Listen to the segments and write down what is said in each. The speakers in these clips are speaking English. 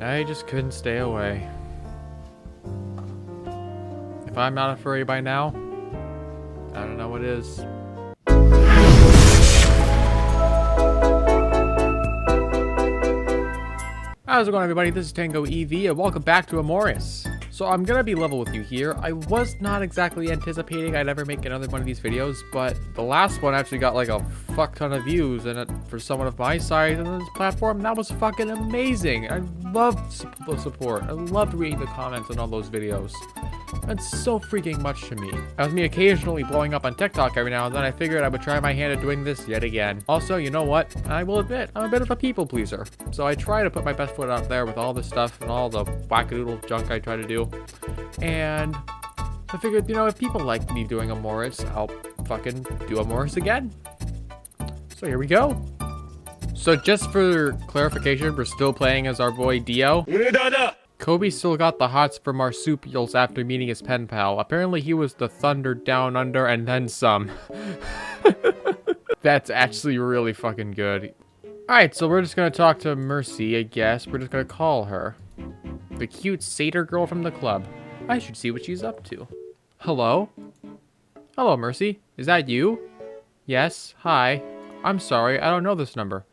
I just couldn't stay away. If I'm not a furry by now, I don't know what is. How's it going, everybody? This is Tango EV, and welcome back to Amorous. So I'm gonna be level with you here. I was not exactly anticipating I'd ever make another one of these videos, but the last one actually got like a fuck ton of views, and for someone of my size on this platform, that was fucking amazing. I loved the support. I loved reading the comments on all those videos. That's so freaking much to me. As me occasionally blowing up on TikTok every now and then, I figured I would try my hand at doing this yet again. Also, you know what? I will admit, I'm a bit of a people pleaser. So I try to put my best foot out there with all this stuff and all the wackadoodle junk I try to do. And I figured, you know, if people like me doing Amorous, I'll fucking do Amorous again. So here we go. So just for clarification, we're still playing as our boy Dio. Kobe still got the hots for marsupials after meeting his pen pal. Apparently he was the thunder down under and then some. That's actually really fucking good. Alright, so we're just gonna talk to Mercy, I guess. We're just gonna call her. The cute satyr girl from the club. I should see what she's up to. Hello? Hello, Mercy. Is that you? Yes, hi. I'm sorry, I don't know this number.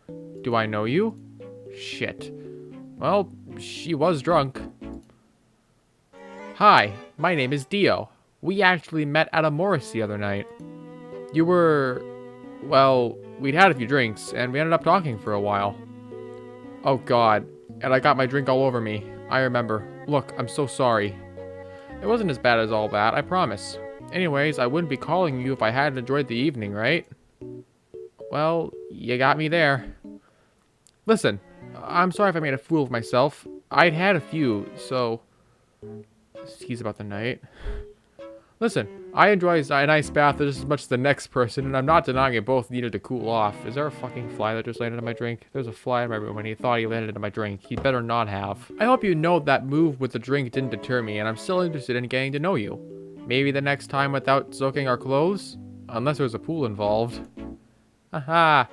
Do I know you? Shit. Well, she was drunk. Hi, my name is Dio. We actually met at Amorous the other night. You were... well, we'd had a few drinks, and we ended up talking for a while. Oh god, and I got my drink all over me. I remember. Look, I'm so sorry. It wasn't as bad as all that, I promise. Anyways, I wouldn't be calling you if I hadn't enjoyed the evening, right? Well, you got me there. Listen, I'm sorry if I made a fool of myself. I'd had a few, so... excuse about the night. Listen, I enjoy a nice bath just as much as the next person, and I'm not denying it both needed to cool off. Is there a fucking fly that just landed in my drink? There's a fly in my room, and he thought he landed in my drink. He'd better not have. I hope you know that move with the drink didn't deter me, and I'm still interested in getting to know you. Maybe the next time without soaking our clothes? Unless there's a pool involved. Haha.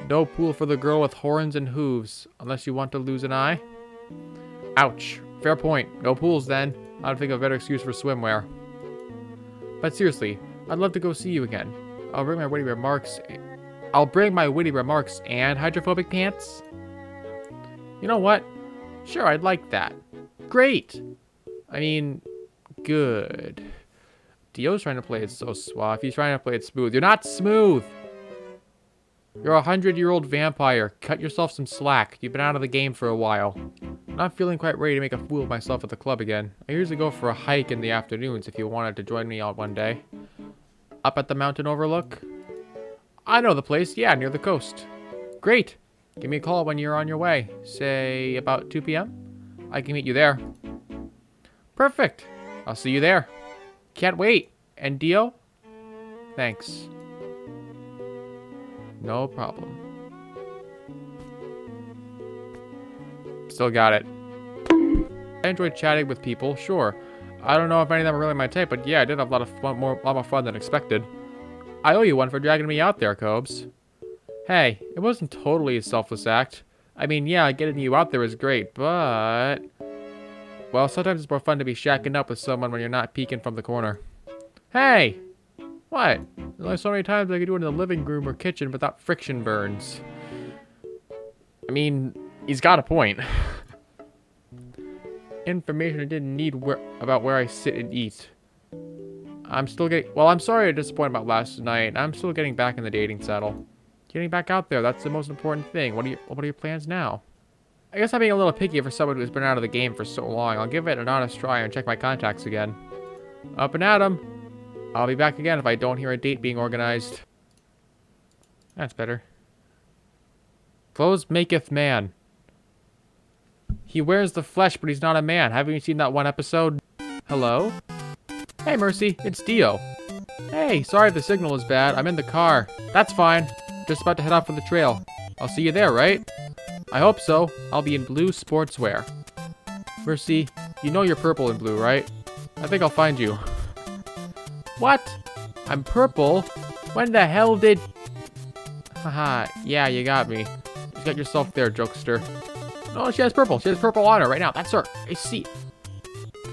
No pool for the girl with horns and hooves, unless you want to lose an eye. Ouch. Fair point. No pools then. I don't think of a better excuse for swimwear. But seriously, I'd love to go see you again. I'll bring my witty remarks and hydrophobic pants. You know what? Sure, I'd like that. Great. I mean, good. Dio's trying to play it so suave. He's trying to play it smooth. You're not smooth. You're a 100-year-old vampire. Cut yourself some slack. You've been out of the game for a while. I'm not feeling quite ready to make a fool of myself at the club again. I usually go for a hike in the afternoons if you wanted to join me out one day. Up at the mountain overlook? I know the place. Yeah, near the coast. Great. Give me a call when you're on your way. Say about 2 p.m. I can meet you there. Perfect. I'll see you there. Can't wait. And Dio? Thanks. No problem. Still got it. I enjoyed chatting with people, sure. I don't know if any of them are really my type, but yeah, I did have a lot of fun, lot more fun than expected. I owe you one for dragging me out there, Cobes. Hey, it wasn't totally a selfless act. I mean, yeah, getting you out there was great, but... well, sometimes it's more fun to be shacking up with someone when you're not peeking from the corner. Hey! What? There's only so many times I could do it in the living room or kitchen without friction burns. I mean, he's got a point. Information I didn't need about where I sit and eat. I'm still getting... well, I'm sorry I'm disappointed about last night. I'm still getting back in the dating saddle. Getting back out there, that's the most important thing. What are your plans now? I guess I'm being a little picky for someone who's been out of the game for so long. I'll give it an honest try and check my contacts again. Up and at 'em. I'll be back again if I don't hear a date being organized. That's better. Clothes maketh man. He wears the flesh, but he's not a man. Haven't you seen that one episode? Hello? Hey, Mercy. It's Dio. Hey, sorry if the signal is bad. I'm in the car. That's fine. Just about to head off for the trail. I'll see you there, right? I hope so. I'll be in blue sportswear. Mercy, you know you're purple and blue, right? I think I'll find you. What? I'm purple? When the hell did... haha, yeah, you got me. You got yourself there, jokester. Oh, she has purple. She has purple on her right now. That's her. I see.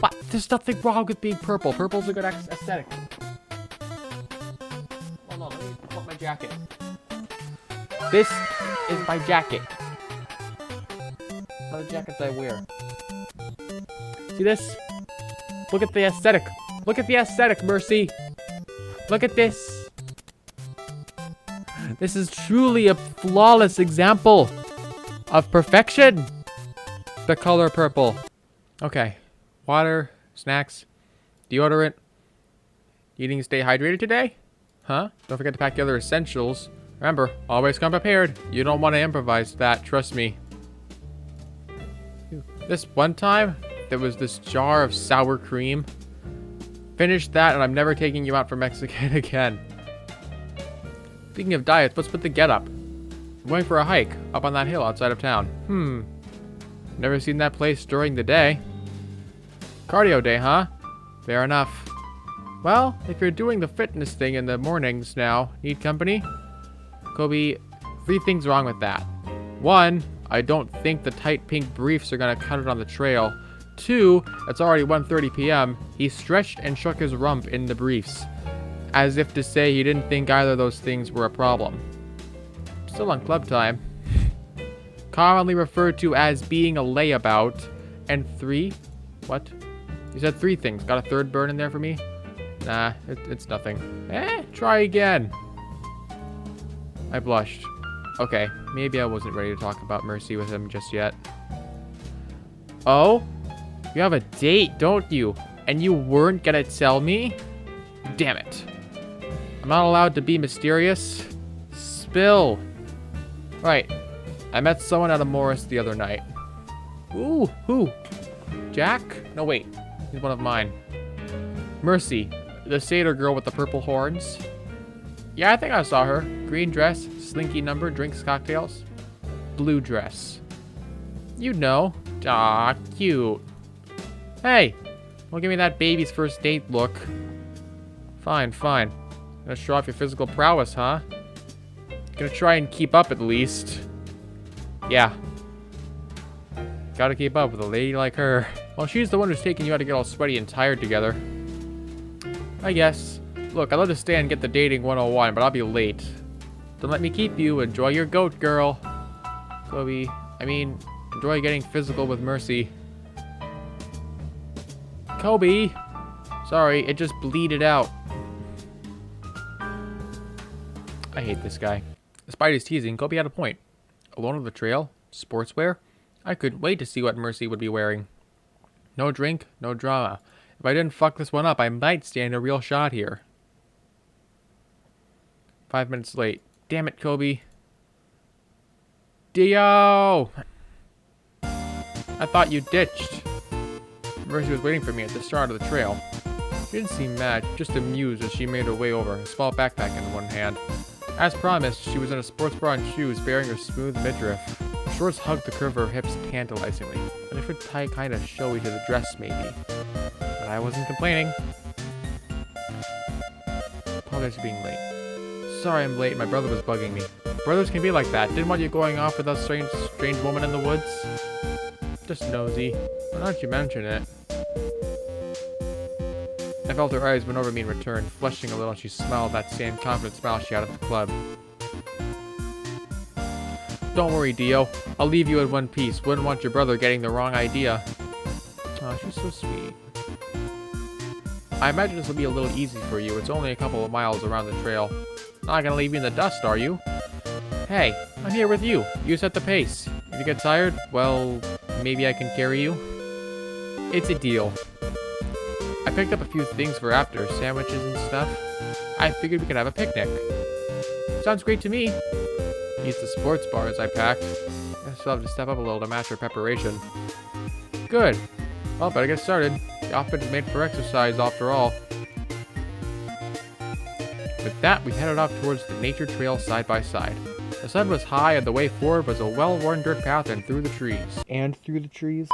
But there's nothing wrong with being purple. Purple's a good aesthetic. Hold on, let me put my jacket. This is my jacket. Other jackets I wear. See this? Look at the aesthetic. Look at the aesthetic, Mercy. Look at this. This is truly a flawless example of perfection. The color purple. Okay. Water, snacks, deodorant. Eating to stay hydrated today? Huh? Don't forget to pack the other essentials. Remember, always come prepared. You don't want to improvise that, trust me. This one time, there was this jar of sour cream. Finish that and I'm never taking you out for Mexican again. Speaking of diets, what's with the getup? I'm going for a hike up on that hill outside of town. Never seen that place during the day. Cardio day, huh? Fair enough. Well, if you're doing the fitness thing in the mornings now, need company? Kobe, 3 things wrong with that. 1, I don't think the tight pink briefs are gonna cut it on the trail. 2, it's already 1:30 p.m. He stretched and shook his rump in the briefs, as if to say he didn't think either of those things were a problem. Still on club time. Commonly referred to as being a layabout. And 3? What? You said 3 things. Got a third burn in there for me? Nah, it's nothing. Try again. I blushed. Okay, maybe I wasn't ready to talk about Mercy with him just yet. Oh? You have a date, don't you? And you weren't gonna tell me? Damn it. I'm not allowed to be mysterious. Spill. Right. I met someone at Amorous the other night. Ooh, who? Jack? No, wait. He's one of mine. Mercy, the satyr girl with the purple horns. Yeah, I think I saw her. Green dress, slinky number, drinks, cocktails. Blue dress. You know. Ah, cute. Hey, don't give me that baby's first date look. Fine, fine. Gonna show off your physical prowess, huh? Gonna try and keep up at least. Yeah. Gotta keep up with a lady like her. Well, she's the one who's taking you out to get all sweaty and tired together. I guess. Look, I'd love to stay and get the dating 101, but I'll be late. Don't let me keep you. Enjoy your goat, girl. Kobe, enjoy getting physical with Mercy. Kobe! Sorry, it just bleeded out. I hate this guy. Despite his teasing, Kobe had a point. Alone on the trail? Sportswear? I couldn't wait to see what Mercy would be wearing. No drink, no drama. If I didn't fuck this one up, I might stand a real shot here. 5 minutes late. Damn it, Kobe. Dio! I thought you ditched. Mercy was waiting for me at the start of the trail. She didn't seem mad, just amused as she made her way over, a small backpack in one hand. As promised, she was in a sports bra and shoes, bearing her smooth midriff. Her shorts hugged the curve of her hips tantalizingly. A different type kind of showy to the dress, maybe. But I wasn't complaining. Apologize for being late. Sorry I'm late, my brother was bugging me. Brothers can be like that. Didn't want you going off with a strange woman in the woods. Just nosy. Why don't you mention it? I felt her eyes went over me in return, flushing a little, and she smiled that same confident smile she had at the club. Don't worry, Dio. I'll leave you in one piece. Wouldn't want your brother getting the wrong idea. Oh, she's so sweet. I imagine this will be a little easy for you. It's only a couple of miles around the trail. Not gonna leave you in the dust, are you? Hey, I'm here with you. You set the pace. If you get tired, well, maybe I can carry you. It's a deal. I picked up a few things for after, sandwiches and stuff. I figured we could have a picnic. Sounds great to me. Needs the sports bars I packed. I still have to step up a little to match her preparation. Good. Well, better get started. The outfit is made for exercise after all. With that, we headed off towards the nature trail side by side. The sun was high and the way forward was a well-worn dirt path and through the trees.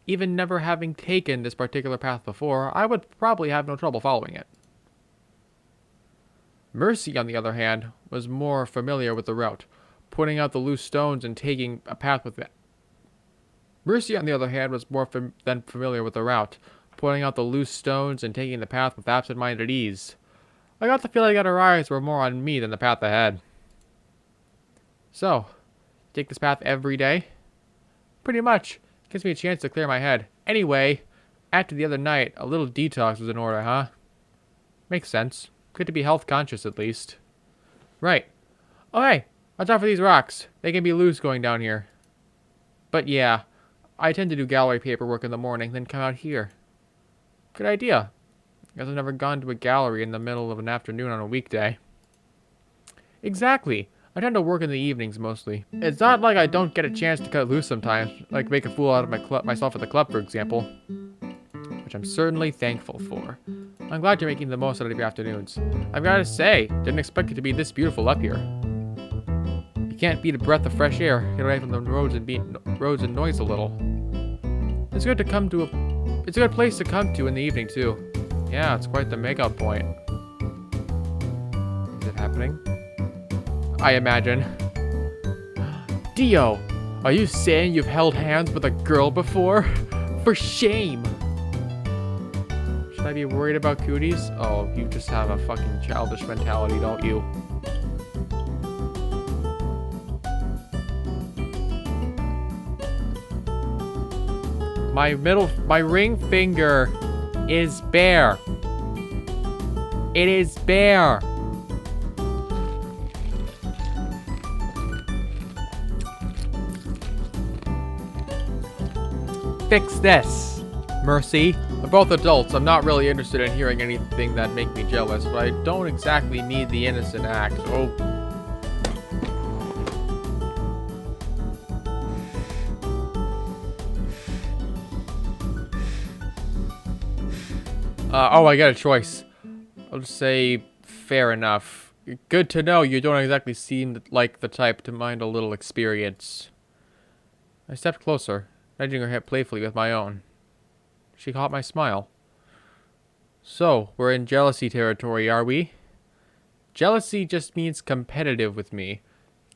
Even never having taken this particular path before, I would probably have no trouble following it. Mercy, on the other hand, was more familiar with the route, pointing out the loose stones and taking a path with Mercy, on the other hand, was more than familiar with the route, pointing out the loose stones and taking the path with absent-minded ease. I got the feeling that her eyes were more on me than the path ahead. So, take this path every day? Pretty much. Gives me a chance to clear my head. Anyway, after the other night, a little detox was in order, huh? Makes sense. Good to be health conscious at least. Right. Oh hey, watch out for these rocks. They can be loose going down here. But yeah, I tend to do gallery paperwork in the morning, then come out here. Good idea. Guess I've never gone to a gallery in the middle of an afternoon on a weekday. Exactly. I tend to work in the evenings mostly. It's not like I don't get a chance to cut loose sometimes, like make a fool out of myself at the club, for example. Which I'm certainly thankful for. I'm glad you're making the most out of your afternoons. I've got to say, didn't expect it to be this beautiful up here. You can't beat a breath of fresh air, get away from the roads and noise a little. It's good it's a good place to come to in the evening too. Yeah, it's quite the makeout point. Is it happening? I imagine. Dio, are you saying you've held hands with a girl before? For shame! Should I be worried about cooties? Oh, you just have a fucking childish mentality, don't you? My ring finger is bare. It is bare. Fix this, Mercy. We're both adults. I'm not really interested in hearing anything that make me jealous, but I don't exactly need the innocent act. Oh. I got a choice. I'll just say, fair enough. Good to know you don't exactly seem like the type to mind a little experience. I stepped closer, nudging her head playfully with my own. She caught my smile. So, we're in jealousy territory, are we? Jealousy just means competitive with me.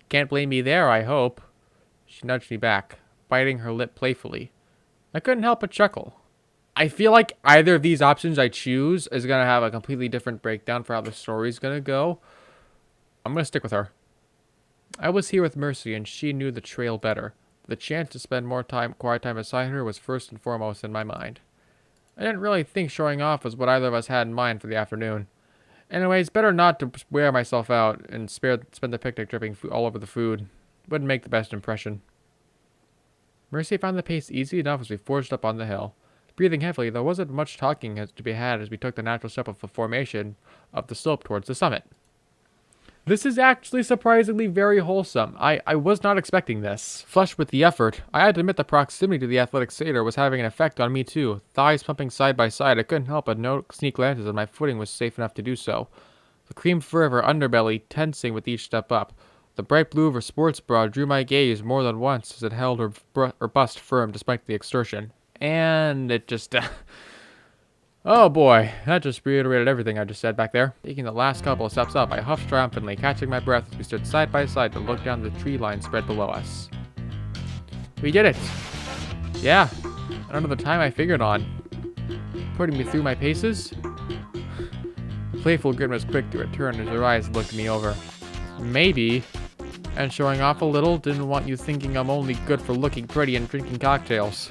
Can't blame me there, I hope. She nudged me back, biting her lip playfully. I couldn't help but chuckle. I feel like either of these options I choose is going to have a completely different breakdown for how the story's going to go. I'm going to stick with her. I was here with Mercy, and she knew the trail better. The chance to spend more quiet time beside her was first and foremost in my mind. I didn't really think showing off was what either of us had in mind for the afternoon. Anyways, better not to wear myself out and spend the picnic dripping all over the food. Wouldn't make the best impression. Mercy found the pace easy enough as we forged up on the hill. Breathing heavily, there wasn't much talking to be had as we took the natural step of the formation of the slope towards the summit. This is actually surprisingly very wholesome. I was not expecting this. Flushed with the effort, I had to admit the proximity to the athletic satyr was having an effect on me too. Thighs pumping side by side, I couldn't help but sneak glances as my footing was safe enough to do so. The cream fur of her underbelly tensing with each step up. The bright blue of her sports bra drew my gaze more than once as it held her bust firm despite the exertion. And it just... oh boy, that just reiterated everything I just said back there. Taking the last couple of steps up, I huffed triumphantly, catching my breath as we stood side by side to look down the tree line spread below us. We did it! Yeah, under the time I figured on. Putting me through my paces? The playful grin was quick to return as her eyes looked me over. Maybe, and showing off a little, didn't want you thinking I'm only good for looking pretty and drinking cocktails.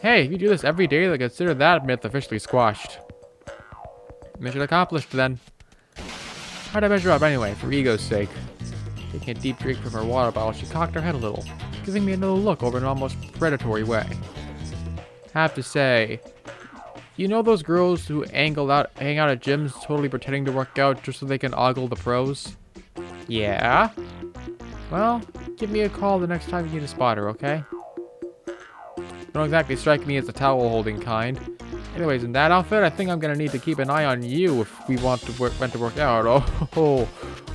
Hey, if you do this every day, then consider that myth officially squashed. Mission accomplished, then. How'd I measure up anyway, for ego's sake? Taking a deep drink from her water bottle, she cocked her head a little, giving me another look over an almost predatory way. Have to say, you know those girls who hang out at gyms totally pretending to work out just so they can ogle the pros? Yeah? Well, give me a call the next time you need a spotter, okay? Don't exactly strike me as the towel-holding kind. Anyways, in that outfit, I think I'm gonna need to keep an eye on you if we want to work out.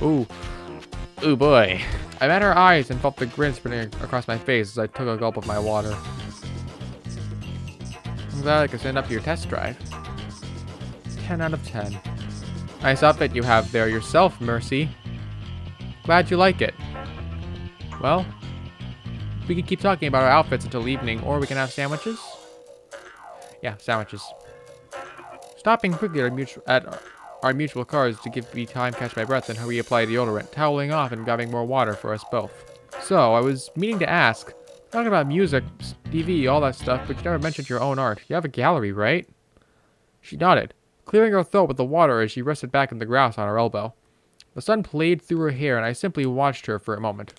Ooh boy. I met her eyes and felt the grin spreading across my face as I took a gulp of my water. I'm glad I could stand up to your test drive. 10 out of 10. Nice outfit you have there yourself, Mercy. Glad you like it. Well, We could keep talking about our outfits until evening, or we can have sandwiches. Yeah, sandwiches. Stopping quickly at our mutual cars to give me time to catch my breath and hurry apply deodorant, toweling off and grabbing more water for us both. So, I was meaning to ask, talking about music, TV, all that stuff, but you never mentioned your own art. You have a gallery, right? She nodded, clearing her throat with the water as she rested back in the grass on her elbow. The sun played through her hair and I simply watched her for a moment,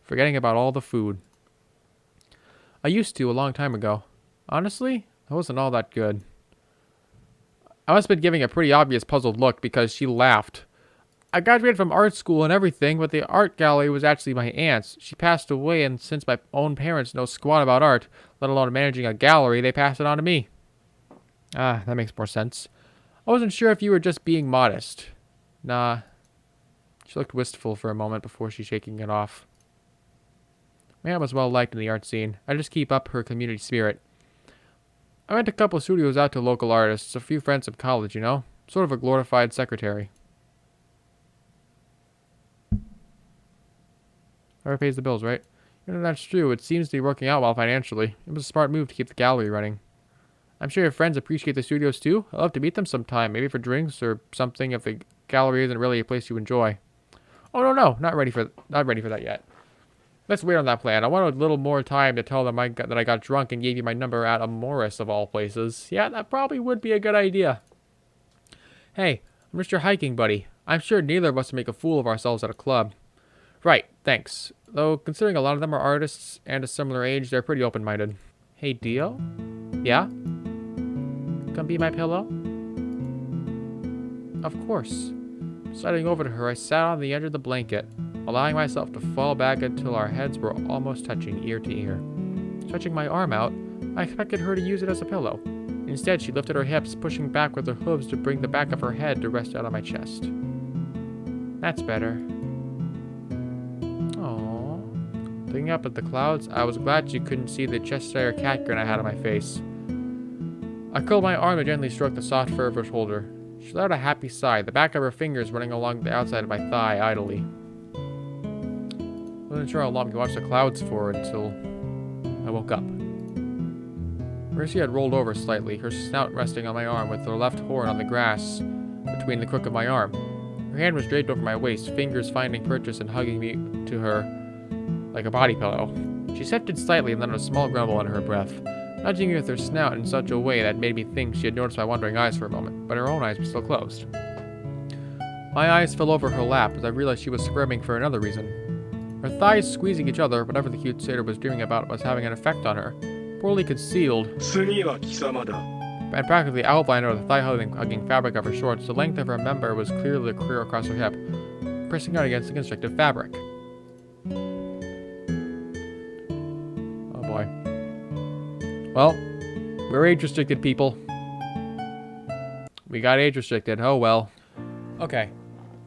forgetting about all the food. I used to a long time ago. Honestly, I wasn't all that good. I must have been giving a pretty obvious puzzled look because she laughed. I graduated from art school and everything, but the art gallery was actually my aunt's. She passed away, and since my own parents know squat about art, let alone managing a gallery, they passed it on to me. Ah, that makes more sense. I wasn't sure if you were just being modest. Nah. She looked wistful for a moment before she shaking it off. My aunt was well liked in the art scene. I just keep up her community spirit. I rent a couple of studios out to local artists, a few friends from college, you know? Sort of a glorified secretary. Whoever pays the bills, right? You know, that's true. It seems to be working out well financially. It was a smart move to keep the gallery running. I'm sure your friends appreciate the studios too. I'd love to meet them sometime, maybe for drinks or something if the gallery isn't really a place you enjoy. Oh, no. Not ready for that yet. Let's wait on that plan. I want a little more time to tell them that I got drunk and gave you my number at Amorous of all places. Yeah, that probably would be a good idea. Hey, I'm just your hiking buddy. I'm sure neither of us would make a fool of ourselves at a club. Right, thanks. Though, considering a lot of them are artists and a similar age, they're pretty open-minded. Hey, Dio? Yeah? Come be my pillow? Of course. Sliding over to her, I sat on the edge of the blanket, allowing myself to fall back until our heads were almost touching ear to ear. Stretching my arm out, I expected her to use it as a pillow. Instead, she lifted her hips, pushing back with her hooves to bring the back of her head to rest out on my chest. That's better. Aww. Looking up at the clouds, I was glad she couldn't see the Cheshire cat grin I had on my face. I curled my arm and gently stroked the soft fur of her shoulder. She let out a happy sigh, the back of her fingers running along the outside of my thigh idly. I wasn't sure how long we watched the clouds for until I woke up. Mercy had rolled over slightly, her snout resting on my arm with her left horn on the grass between the crook of my arm. Her hand was draped over my waist, fingers finding purchase and hugging me to her like a body pillow. She shifted slightly and let out a small grumble under her breath, nudging me with her snout in such a way that made me think she had noticed my wandering eyes for a moment, but her own eyes were still closed. My eyes fell over her lap as I realized she was squirming for another reason. Her thighs squeezing each other, whatever the cute satyr was dreaming about was having an effect on her. Poorly concealed, and practically outlined over the thigh-hugging fabric of her shorts, the length of her member was clearly clear across her hip, pressing out against the constrictive fabric. Oh boy. Well, we're age-restricted, people. We got age-restricted. Oh well. Okay,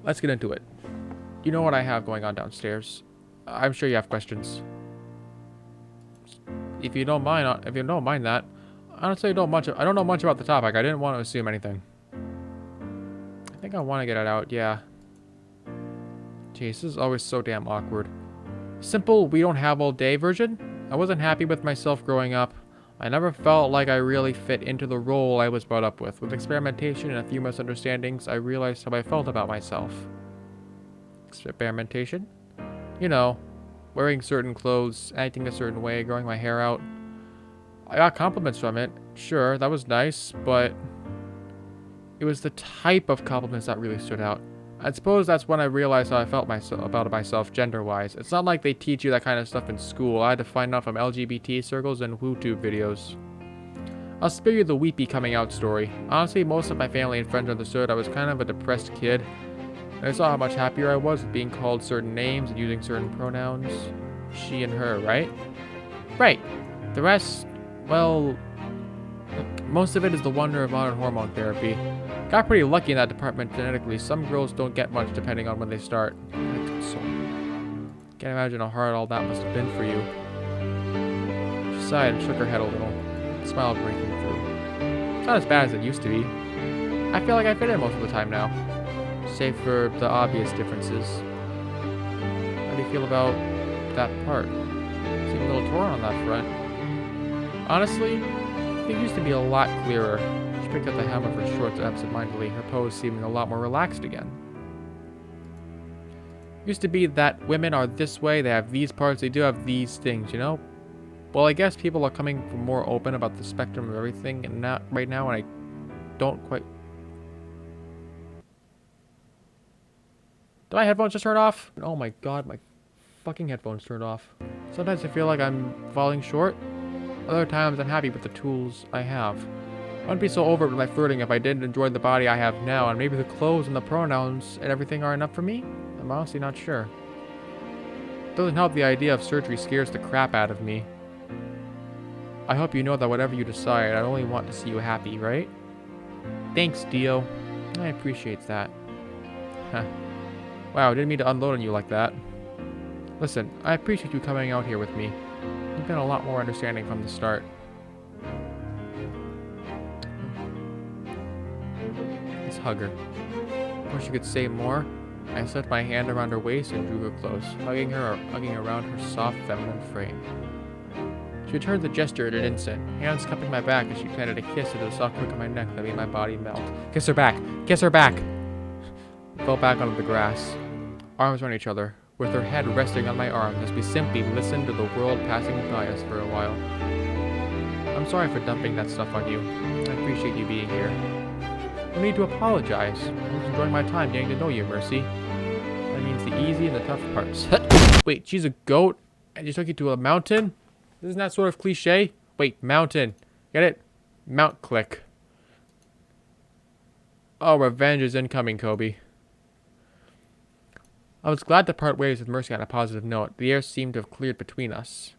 let's get into it. You know what I have going on downstairs. I'm sure you have questions. If you don't mind that, honestly, I don't know much about the topic. I didn't want to assume anything. I think I want to get it out. Yeah. Jeez, this is always so damn awkward. Simple, we don't have all day version. I wasn't happy with myself growing up. I never felt like I really fit into the role I was brought up with. With experimentation and a few misunderstandings, I realized how I felt about myself. Experimentation? You know, wearing certain clothes, acting a certain way, growing my hair out. I got compliments from it. Sure, that was nice, but it was the type of compliments that really stood out. I suppose that's when I realized how I felt about myself gender-wise. It's not like they teach you that kind of stuff in school. I had to find out from LGBT circles and WooTube videos. I'll spare you the weepy coming out story. Honestly, most of my family and friends understood I was kind of a depressed kid. And I saw how much happier I was with being called certain names and using certain pronouns. She and her, right? Right. The rest, well, most of it is the wonder of modern hormone therapy. Got pretty lucky in that department genetically. Some girls don't get much depending on when they start. Can't imagine how hard all that must have been for you. She sighed and shook her head a little, a smile breaking through. It's not as bad as it used to be. I feel like I fit in most of the time now, save for the obvious differences. How do you feel about that part? little torn on that front. Honestly, it used to be a lot clearer. She picked up the hem of her shorts absentmindedly, her pose seeming a lot more relaxed again. Used to be that women are this way, they have these parts, they do have these things, you know? Well, I guess people are coming more open about the spectrum of everything and not right now, and I don't quite... Did my headphones just turn off? Oh my god, my fucking headphones turned off. Sometimes I feel like I'm falling short. Other times I'm happy with the tools I have. I wouldn't be so over with my flirting if I didn't enjoy the body I have now, and maybe the clothes and the pronouns and everything are enough for me? I'm honestly not sure. Doesn't help the idea of surgery scares the crap out of me. I hope you know that whatever you decide, I only want to see you happy, right? Thanks, Dio. I appreciate that. Huh. Wow, didn't mean to unload on you like that. Listen, I appreciate you coming out here with me. You've been a lot more understanding from the start. Let's hug her. Wish you could say more. I slipped my hand around her waist and drew her close, hugging around her soft, feminine frame. She returned the gesture in an instant, hands cupping my back as she planted a kiss into the soft crook of my neck that made my body melt. Kiss her back! Kiss her back! I fell back onto the grass, arms around each other, with her head resting on my arms as we simply listened to the world passing by us for a while. I'm sorry for dumping that stuff on you. I appreciate you being here. No need to apologize. I was enjoying my time getting to know you, Mercy. That means the easy and the tough parts. Wait, she's a goat? And she took you to a mountain? Isn't that sort of cliche? Wait, mountain. Get it? Mount click. Oh, revenge is incoming, Kobe. I was glad to part ways with Mercy on a positive note. The air seemed to have cleared between us.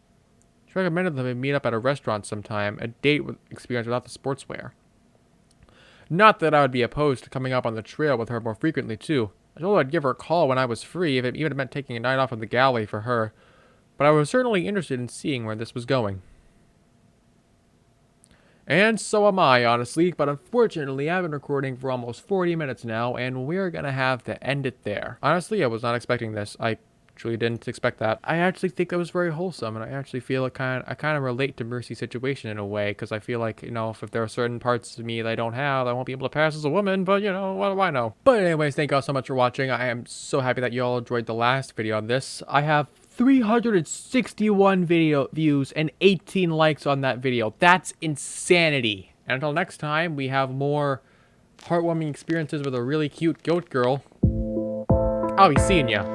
She recommended that we meet up at a restaurant sometime, a date experience without the sportswear. Not that I would be opposed to coming up on the trail with her more frequently, too. I told her I'd give her a call when I was free, if it even meant taking a night off of the galley for her. But I was certainly interested in seeing where this was going. And so am I, honestly, but unfortunately I've been recording for almost 40 minutes now, and we're gonna have to end it there. Honestly, I was not expecting this. I truly didn't expect that. I actually think it was very wholesome, and I actually feel I kind of relate to Mercy's situation in a way, because I feel like, you know, if there are certain parts of me that I don't have, I won't be able to pass as a woman, but, you know, what do I know? But anyways, thank you all so much for watching. I am so happy that you all enjoyed the last video on this. I have 361 video views and 18 likes on that video. That's insanity. And until next time, we have more heartwarming experiences with a really cute goat girl. I'll be seeing ya.